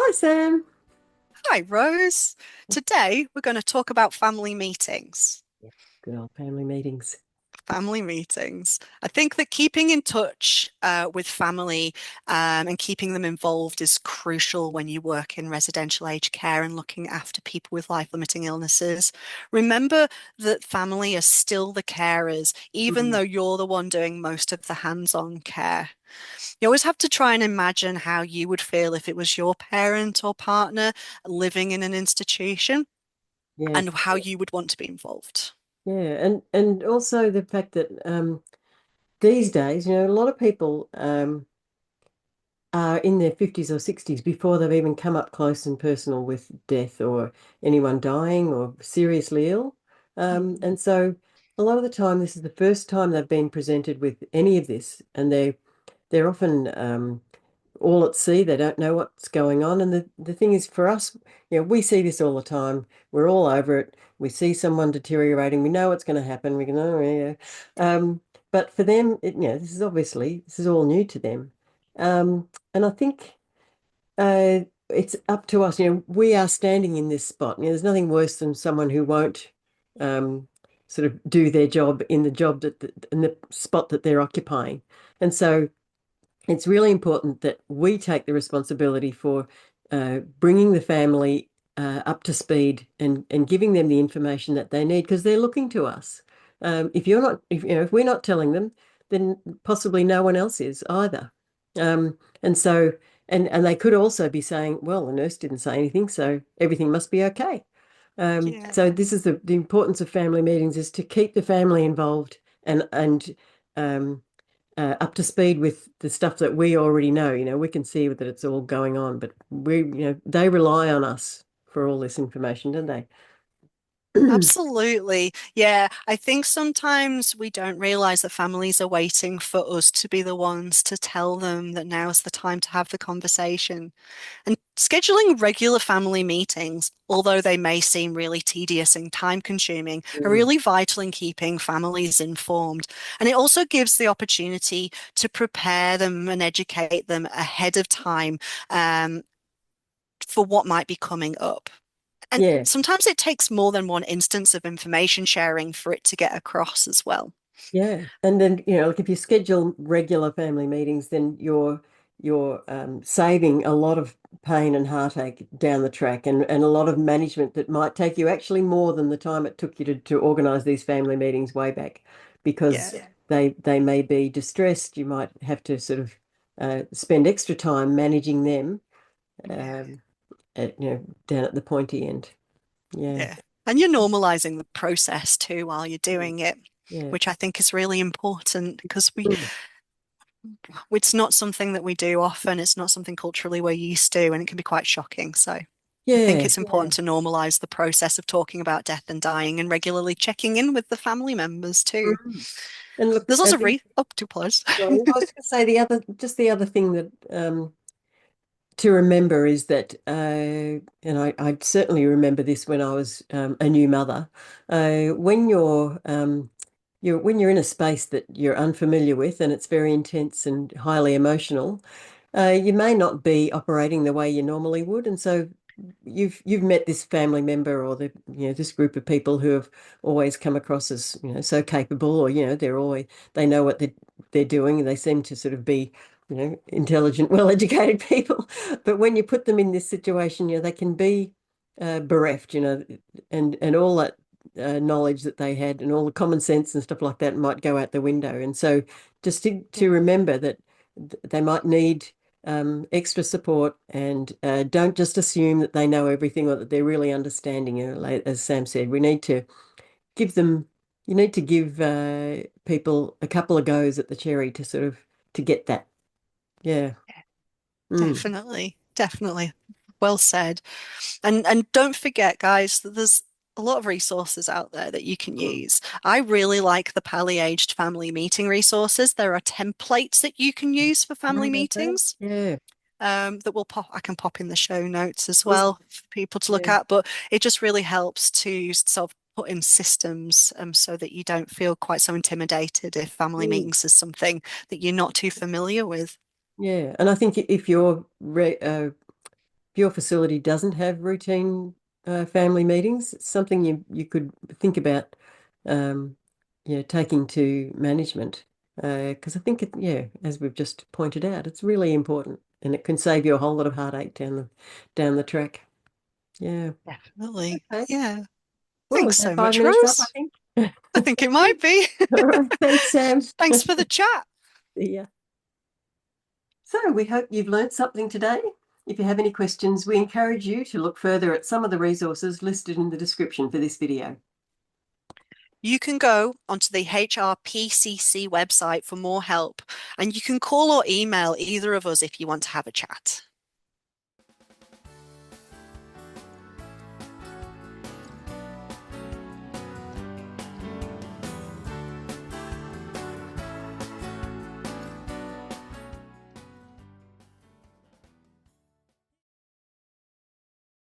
Hi, Sam. Hi, Rose. Today we're going to talk about family meetings. Yeah, good old family meetings. Family meetings. I think that keeping in touch with family and keeping them involved is crucial when you work in residential aged care and looking after people with life-limiting illnesses. Remember that family are still the carers, even Mm. though you're the one doing most of the hands-on care. You always have to try and imagine how you would feel if it was your parent or partner living in an institution Yeah, and how you would want to be involved. yeah, and also the fact that these days, a lot of people are in their 50s or 60s before they've even come up close and personal with death or anyone dying or seriously ill. Mm. And so a lot of the time, this is the first time they've been presented with any of this, and they're often all at sea. They don't know what's going on. And the thing is, for us, we see this all the time. We're all over it. We see someone deteriorating. We know what's going to happen. We can, oh, yeah. But for them, this is all new to them. And I think it's up to us. We are standing in this spot. There's nothing worse than someone who won't um, sort of do their job in the job in the spot that they're occupying. And so it's really important that we take the responsibility for bringing the family up to speed and giving them the information that they need because they're looking to us. If you're not, if we're not telling them, then possibly no one else is either. And so, and they could also be saying, well, the nurse didn't say anything, so everything must be okay. So Yeah. this is the importance of family meetings is to keep the family involved and um, up to speed with the stuff that we already know. We can see that it's all going on, but they rely on us for all this information, don't they? Absolutely. Yeah, I think sometimes we don't realize that families are waiting for us to be the ones to tell them that now's the time to have the conversation. And scheduling regular family meetings, although they may seem really tedious and time consuming, are Mm. really vital in keeping families informed. And it also gives the opportunity to prepare them and educate them ahead of time um, for what might be coming up. And Yeah, sometimes it takes more than one instance of information sharing for it to get across as well. yeah. And then, like if you schedule regular family meetings, then you're saving a lot of pain and heartache down the track and a lot of management that might take you actually more than the time it took you to organize these family meetings way back because Yeah, they may be distressed. You might have to sort of spend extra time managing them yeah, um, down at the pointy end. Yeah. yeah. And you're normalizing the process too while you're Mm. doing it, Yeah. which I think is really important because Mm. it's not something that we do often. It's not something culturally we're used to, and it can be quite shocking. So I think Yeah. it's important to normalize the process of talking about death and dying and regularly checking in with the family members too. Mm. And look, There's also to pause. sorry, I was going to say the other thing that to remember is that, and I certainly remember this when I was a new mother, when when you're in a space that you're unfamiliar with and it's very intense and highly emotional, you may not be operating the way you normally would, and so you've met this family member or this group of people who have always come across as so capable, or they know what they're doing, and they seem to sort of be intelligent, well-educated people. But when you put them in this situation, they can be bereft, and all that knowledge that they had and all the common sense and stuff like that might go out the window. And so just to remember that they might need extra support and don't just assume that they know everything or that they're really understanding. As Sam said, we need to give them, you need to give people a couple of goes at the cherry to sort of to get that. Yeah. Mm. Definitely, definitely. Well said. And don't forget, guys, that there's a lot of resources out there that you can Mm. use. I really like the Palliaged family meeting resources. There are templates that you can use for Know family about that? meetings Yeah. that will pop. I can pop in the show notes as Mm. well for people to look Yeah. at. But it just really helps to sort of put in systems so that you don't feel quite so intimidated if family Mm. meetings is something that you're not too familiar with. Yeah. And I think if you're your facility doesn't have routine family meetings, it's something you could think about, um, taking to management. Because I think yeah, as we've just pointed out, it's really important, and it can save you a whole lot of heartache down the track. Yeah. Definitely. Okay. Yeah. Well, Thanks is that so five much, minutes up, I Rose. think? I think it might be. All right. Thanks, Sam. Thanks for the chat. Yeah. So we hope you've learnt something today. If you have any questions, we encourage you to look further at some of the resources listed in the description for this video. You can go onto the HRPCC website for more help, and you can call or email either of us if you want to have a chat.